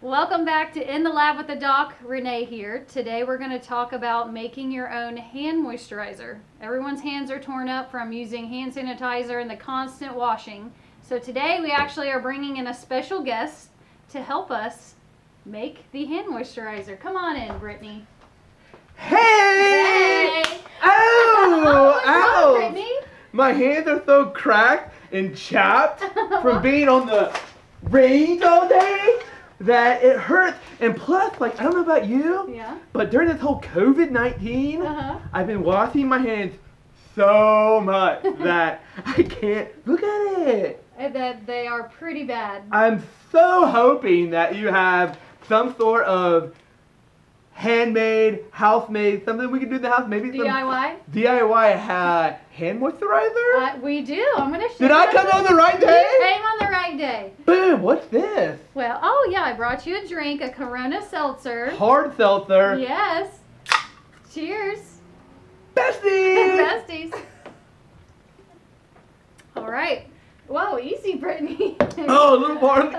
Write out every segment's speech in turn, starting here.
Welcome back to In the Lab with the Doc. Renee here. Today we're going to talk about making your own hand moisturizer. Everyone's hands are torn up from using hand sanitizer and the constant washing. So today we actually are bringing in a special guest to help us make the hand moisturizer. Come on in, Brittany. Hey! Hey! Oh! What's wrong, Ow! Brittany? My hands are so cracked and chapped from being on the range all day that it hurts. And plus, like, I don't know about you, Yeah. but during this whole COVID-19, Uh-huh. I've been washing my hands so much that I can't look at it. That they are pretty bad. I'm so hoping that you have some sort of handmade, house-made, something we can do in the house. Maybe some DIY? DIY hand moisturizer? We do. I'm going to show you. Did I come on the right day? You came on the right day. Boom, what's this? Well, oh yeah, I brought you a drink, a Corona seltzer. Hard seltzer. Yes. Cheers. Besties! Besties. All right. Whoa, easy, Brittany. Oh, little part.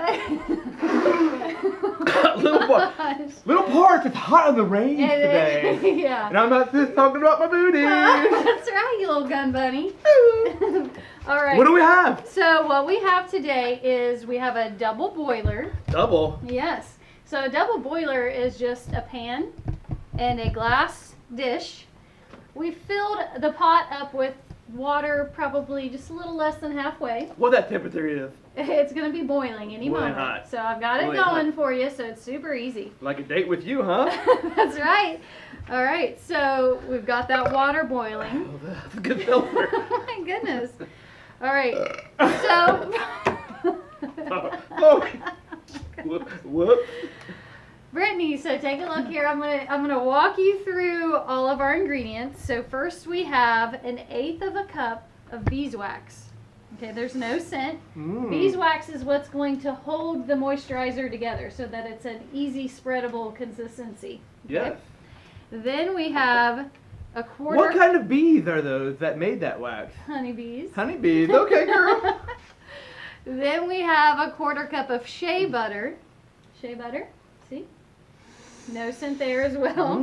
little part. Gosh. Little parts. It's hot on the range It today. is, yeah. And I'm not just talking about my booty. That's right, you little gun bunny. All right. What do we have? So what we have today is we have a double boiler. Double. Yes. So a double boiler is just a pan and a glass dish. We filled the pot up with water, probably just a little less than halfway. What that temperature is? It's going to be boiling any Boiling moment. hot. So I've got it Boiling going hot. for you, so it's super easy. Like a date with you, huh? That's right. All right, so we've got that water boiling. Oh, that's a good filter. Oh my goodness. All right, so. Oh. Whoop. Brittany, so take a look here. I'm gonna walk you through all of our ingredients. So first we have 1/8 of a cup of beeswax. Okay, there's no scent. Beeswax is what's going to hold the moisturizer together so that it's an easy spreadable consistency. Okay? Yes. Then we have a quarter. What kind of bees are those that made that wax? Honeybees. Honeybees. Okay, girl. Then we have a quarter cup of shea butter. Shea butter. See? No scent there as well.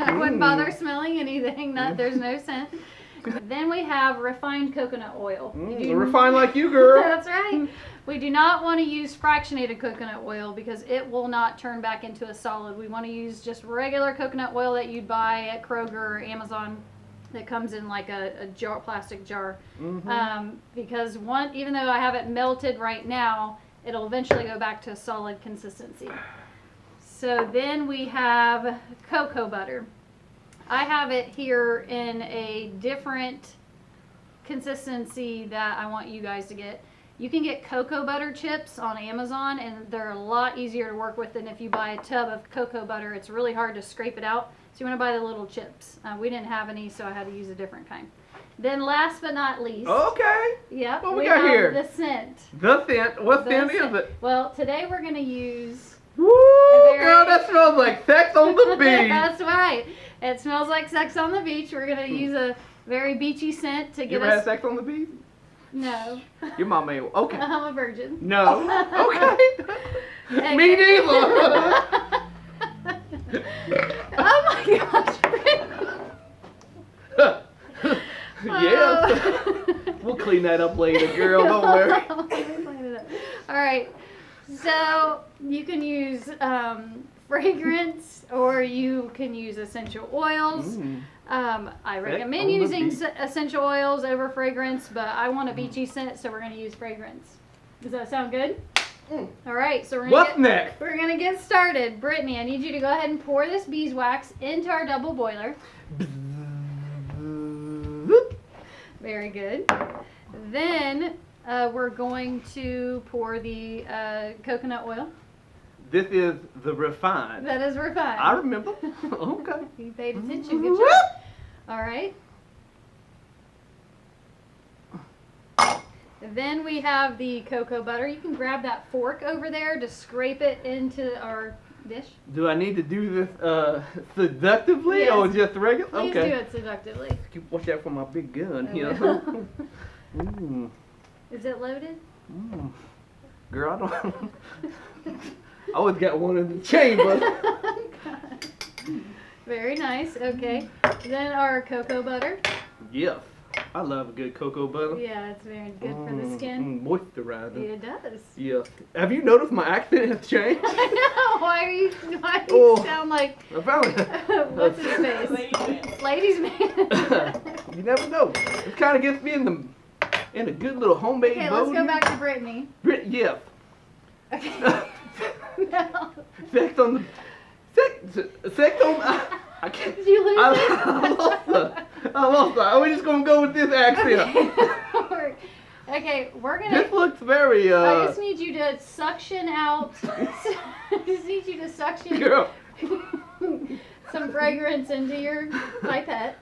I wouldn't bother smelling anything. There's no scent. Then we have refined coconut oil. Refined like you, girl. That's right. We do not want to use fractionated coconut oil because it will not turn back into a solid. We want to use just regular coconut oil that you'd buy at Kroger or Amazon that comes in like a jar, plastic jar. Because even though I have it melted right now, it'll eventually go back to a solid consistency. So then we have cocoa butter. I have it here in a different consistency that I want you guys to get. You can get cocoa butter chips on Amazon, and they're a lot easier to work with than if you buy a tub of cocoa butter. It's really hard to scrape it out, so you want to buy the little chips. We didn't have any, so I had to use a different kind. Then last but not least, Okay. yep, What we got have here? the scent. The scent. What The scent scent. is it? Well, today we're going to use... Woo, girl, that smells like sex on the beach. That's right. It smells like sex on the beach. We're going to use a very beachy scent to You get ever had us... sex on the beach? No. Your mom may. Okay. I'm a virgin. No. Okay. Me neither. Oh my gosh. Yes. We'll clean that up later, girl. Don't worry. All right. So you can use fragrance or you can use essential oils. I recommend on the using beach. essential oils over fragrance, but I want a beachy scent, so we're going to use fragrance. Does that sound good? All right, so What's next? we're going to get started. Brittany, I need you to go ahead and pour this beeswax into our double boiler. Very good. Then we're going to pour the coconut oil. This is the refined. That is refined. I remember. Okay. You paid attention. Good job. All right. Then we have the cocoa butter. You can grab that fork over there to scrape it into our dish. Do I need to do this seductively Yes. or just regular? Please Okay. do it seductively. Watch out for my big gun I here. will. Ooh. Is it loaded? Girl, I don't. always got one in the chamber. Very nice. Okay. Then our cocoa butter. Yes. I love a good cocoa butter. Yeah, it's very good for the skin. Moisturizer. It does. Yes. Have you noticed my accent has changed? I know. Why do you sound like I found it. what's his face? Ladies man. You never know. It kind of gets me in a good little homemade Okay, mode. let's go back to Brittany. Yeah. Okay. No. Sex on the I can't. Did you lose I lost her. Are we just gonna go with this accent? Okay, we're gonna. This looks very. I just need you to suction out. I just need you to suction Girl. some fragrance into your pipette.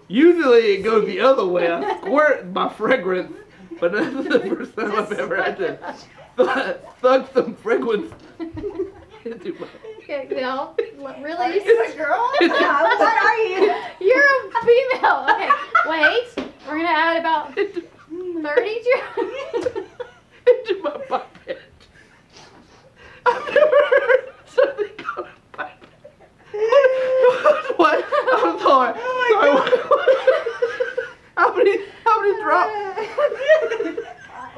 Usually it goes the other way. I squirt my fragrance, but this is the first time I've ever had to suck some fragrance into my. Okay, now, Are really? you a girl? What are you? You're a female. Okay, wait. We're gonna add about 30 into my pipette. I've never heard something called a pipette. What? I'm sorry. How many drops?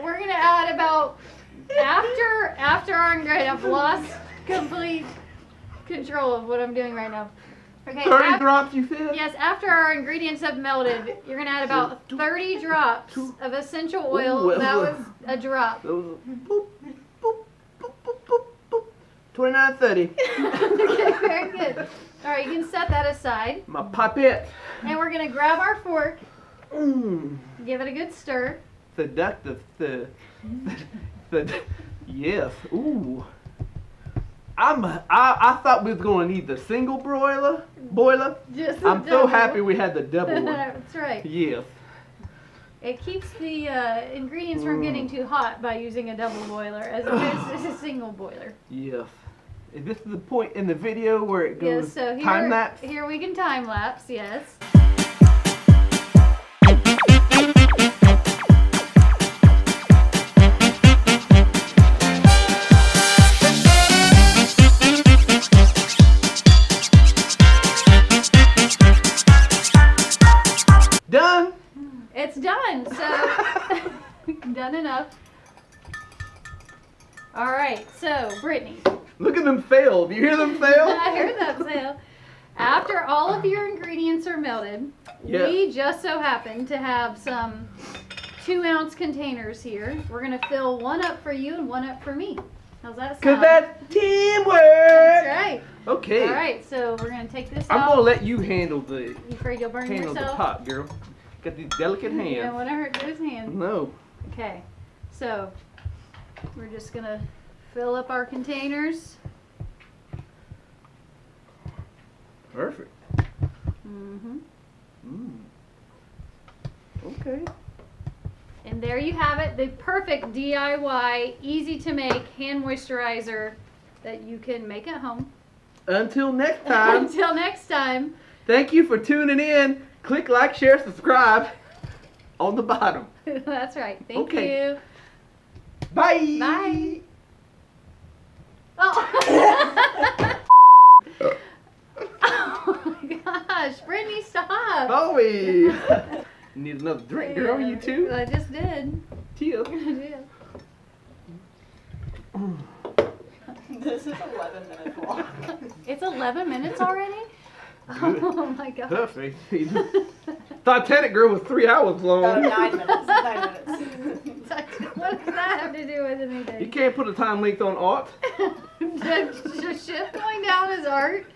We're gonna add about after our ingredient. I've lost complete control of what I'm doing right now. Okay. 30 drops, you said? Yes, after our ingredients have melted, you're gonna add about 30 drops of essential oil. Ooh, That was a drop. Those boop, boop, boop, boop, boop, boop. 29.30. Okay, very good. All right, you can set that aside. My pipette. And we're gonna grab our fork, Mmm. give it a good stir. Seductive. Yes. Ooh. I thought we was gonna need the single boiler. Just I'm so double. happy we had the double one. That's right. Yes. It keeps the ingredients from getting too hot by using a double boiler as opposed to a single boiler. Yes. Is this the point in the video where it goes Yes, so time lapse? here we can time lapse, yes. Done. It's done, so done enough. All right, so Brittany. Look at them fail. Do you hear them fail? I heard that fail. After all of your ingredients are melted, Yeah. we just so happen to have some 2-ounce containers here. We're gonna fill one up for you and one up for me. How's that sound? Cause that's teamwork. That's right. Okay. All right, so we're gonna take this I'm out. gonna let you handle the You afraid you'll burn yourself? pot, girl. Got these delicate You don't hands. want to hurt those hands. No. Okay, so we're just gonna fill up our containers. Perfect. Mm-hmm. Okay. And there you have it, the perfect DIY, easy to make hand moisturizer that you can make at home. Until next time. Until next time. Thank you for tuning in. Click like, share, subscribe on the bottom. That's right. Thank Okay. you. Bye. Bye. Oh. Oh my gosh, Brittany, stop. Bowie. Need another drink, girl. You too? I just did. Cheers. I did. This is 11 minutes long. It's 11 minutes already? Oh my god. Perfect. Titanic girl was 3 hours long. 9 minutes. 9 minutes. What does that have to do with You anything? can't put a time length on art. The shift going down is art.